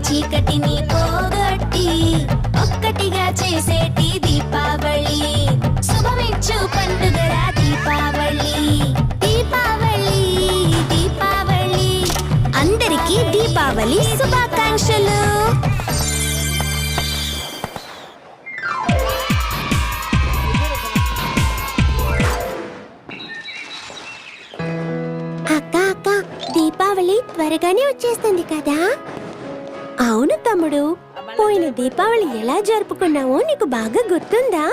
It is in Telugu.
చీకటిని పోగొట్టి ఒక్కటిగా చేసేటి దీపావళి. శుభమిచ్చు పండుగరా దీపావళి. దీపావళి దీపావళి అందరికీ దీపావళి శుభాకాంక్షలు. అక్క అక్క, దీపావళి త్వరగానే వచ్చేస్తుంది కదా? అవును తమ్ముడు, పోయిన దీపావళి ఎలా జరుపుకున్నావో నీకు బాగా గుర్తుందా?